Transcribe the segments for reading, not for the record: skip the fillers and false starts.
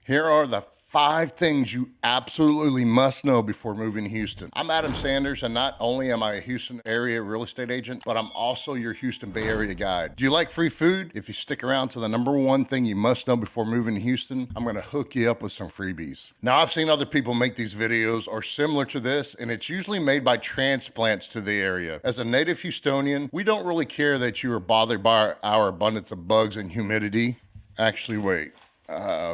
Here are the 5 things you absolutely must know before moving to Houston. I'm Adam Sanders, and not only am I a Houston area real estate agent, but I'm also your Houston Bay Area guide. Do you like free food? If you stick around to the number 1 thing you must know before moving to Houston, I'm gonna hook you up with some freebies. Now, I've seen other people make these videos or similar to this, and it's usually made by transplants to the area. As a native Houstonian, we don't really care that you are bothered by our abundance of bugs and humidity. Actually, wait.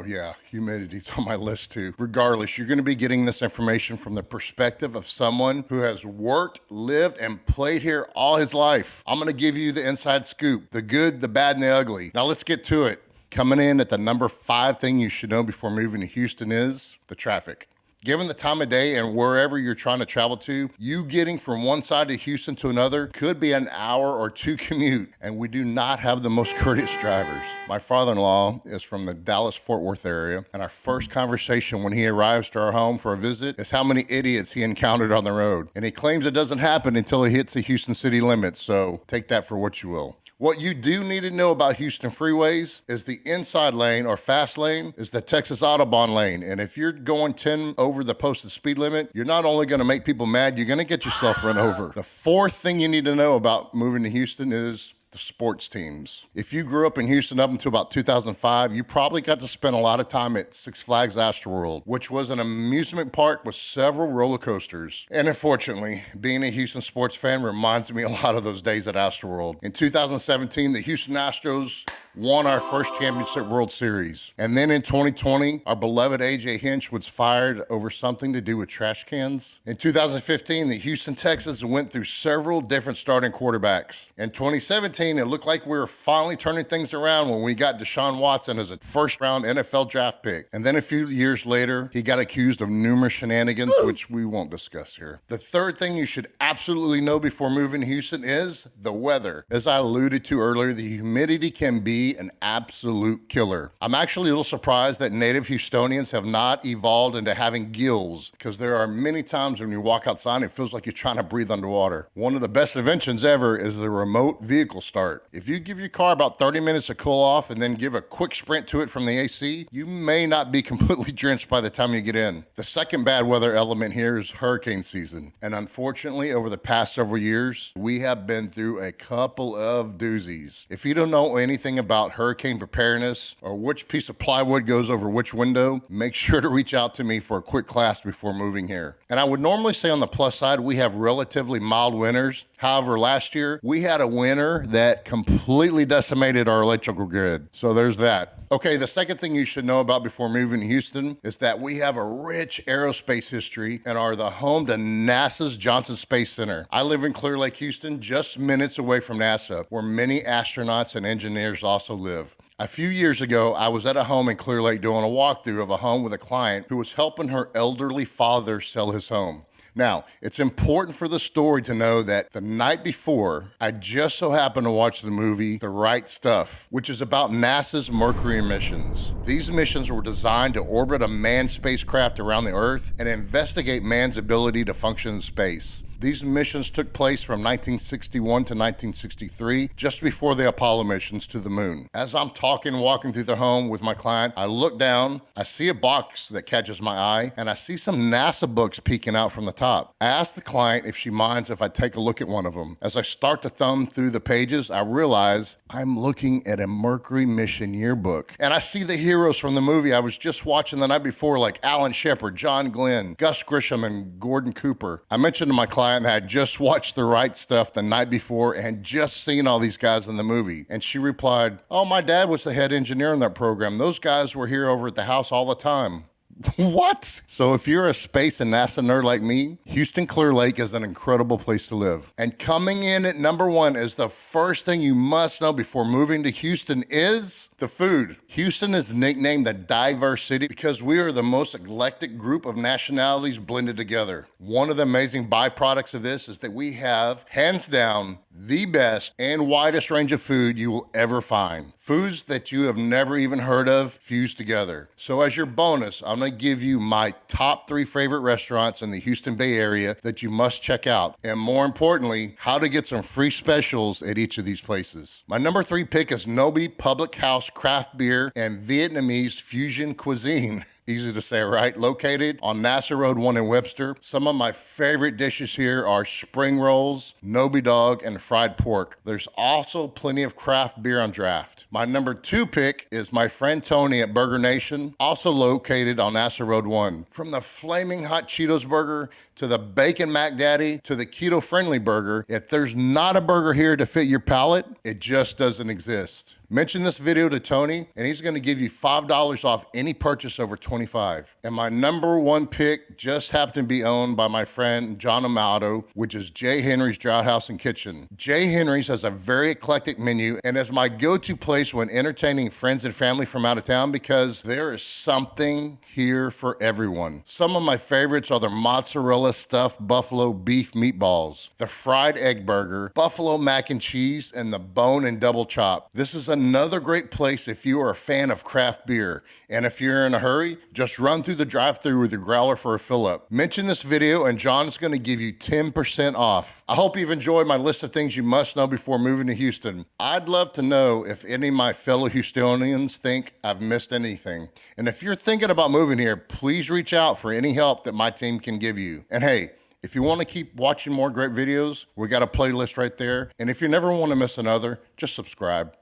Yeah, humidity's on my list too. Regardless, you're gonna be getting this information from the perspective of someone who has worked, lived, and played here all his life. I'm gonna give you the inside scoop, the good, the bad, and the ugly. Now let's get to it. Coming in at the number 5 thing you should know before moving to Houston is the traffic. Given the time of day and wherever you're trying to travel to, you getting from one side of Houston to another could be an hour or 2 commute, and we do not have the most courteous drivers. My father-in-law is from the Dallas-Fort Worth area, and our first conversation when he arrives to our home for a visit is how many idiots he encountered on the road. And he claims it doesn't happen until he hits the Houston city limits, so take that for what you will. What you do need to know about Houston freeways is the inside lane or fast lane is the Texas Autobahn lane. And if you're going 10 over the posted speed limit, you're not only gonna make people mad, you're gonna get yourself run over. The 4th thing you need to know about moving to Houston is the sports teams. If you grew up in Houston up until about 2005, you probably got to spend a lot of time at Six Flags Astroworld, which was an amusement park with several roller coasters. And unfortunately, being a Houston sports fan reminds me a lot of those days at Astroworld. In 2017, the Houston Astros won our first championship World Series. And then in 2020, our beloved AJ Hinch was fired over something to do with trash cans. In 2015, the Houston Texans went through several different starting quarterbacks. In 2017, it looked like we were finally turning things around when we got Deshaun Watson as a first-round NFL draft pick. And then a few years later, he got accused of numerous shenanigans, which we won't discuss here. The 3rd thing you should absolutely know before moving to Houston is the weather. As I alluded to earlier, the humidity can be an absolute killer. I'm actually a little surprised that native Houstonians have not evolved into having gills, because there are many times when you walk outside and it feels like you're trying to breathe underwater. One of the best inventions ever is the remote vehicle start. If you give your car about 30 minutes to cool off and then give a quick sprint to it from the AC, you may not be completely drenched by the time you get in. The second bad weather element here is hurricane season. And unfortunately, over the past several years, we have been through a couple of doozies. If you don't know anything about hurricane preparedness or which piece of plywood goes over which window, make sure to reach out to me for a quick class before moving here. And I would normally say on the plus side, we have relatively mild winters. However, last year, we had a winter that completely decimated our electrical grid. So there's that. Okay, the second thing you should know about before moving to Houston is that we have a rich aerospace history and are the home to NASA's Johnson Space Center. I live in Clear Lake, Houston, just minutes away from NASA, where many astronauts and engineers also live. A few years ago, I was at a home in Clear Lake doing a walkthrough of a home with a client who was helping her elderly father sell his home. Now, it's important for the story to know that the night before, I just so happened to watch the movie The Right Stuff, which is about NASA's Mercury missions. These missions were designed to orbit a manned spacecraft around the Earth and investigate man's ability to function in space. These missions took place from 1961 to 1963, just before the Apollo missions to the moon. As I'm walking through the home with my client, I look down, I see a box that catches my eye, and I see some NASA books peeking out from the top. I ask the client if she minds if I take a look at one of them. As I start to thumb through the pages, I realize I'm looking at a Mercury mission yearbook. And I see the heroes from the movie I was just watching the night before, like Alan Shepard, John Glenn, Gus Grisham, and Gordon Cooper. I mentioned to my client that I had just watched The Right Stuff the night before and just seen all these guys in the movie. And she replied, "Oh, my dad was the head engineer in that program. Those guys were here over at the house all the time." What? So if you're a space and NASA nerd like me, Houston Clear Lake is an incredible place to live. And coming in at number 1 is the first thing you must know before moving to Houston is the food. Houston is nicknamed the diverse city because we are the most eclectic group of nationalities blended together. One of the amazing byproducts of this is that we have, hands down, the best and widest range of food you will ever find. Foods that you have never even heard of fused together. So as your bonus, I'm gonna give you my top 3 favorite restaurants in the Houston Bay Area that you must check out. And more importantly, how to get some free specials at each of these places. My number 3 pick is Nobi Public House Craft Beer and Vietnamese Fusion Cuisine. Easy to say, right? Located on Nassau Road 1 in Webster. Some of my favorite dishes here are spring rolls, Nobi dog, and fried pork. There's also plenty of craft beer on draft. My number 2 pick is my friend Tony at Burger Nation, also located on Nassau Road 1. From the flaming hot Cheetos burger to the bacon Mac Daddy to the keto friendly burger, if there's not a burger here to fit your palate, it just doesn't exist. Mention this video to Tony, and he's gonna give you $5 off any purchase over $25. And my number 1 pick just happened to be owned by my friend John Amato, which is Jay Henry's Drought House and Kitchen. Jay Henry's has a very eclectic menu and is my go-to place when entertaining friends and family from out of town because there is something here for everyone. Some of my favorites are the mozzarella stuffed buffalo beef meatballs, the fried egg burger, buffalo mac and cheese, and the bone and double chop. This is another great place if you are a fan of craft beer. And if you're in a hurry, just run through the drive-thru with your growler for a fill-up. Mention this video and John's gonna give you 10% off. I hope you've enjoyed my list of things you must know before moving to Houston. I'd love to know if any of my fellow Houstonians think I've missed anything. And if you're thinking about moving here, please reach out for any help that my team can give you. And hey, if you want to keep watching more great videos, we got a playlist right there. And if you never want to miss another, just subscribe.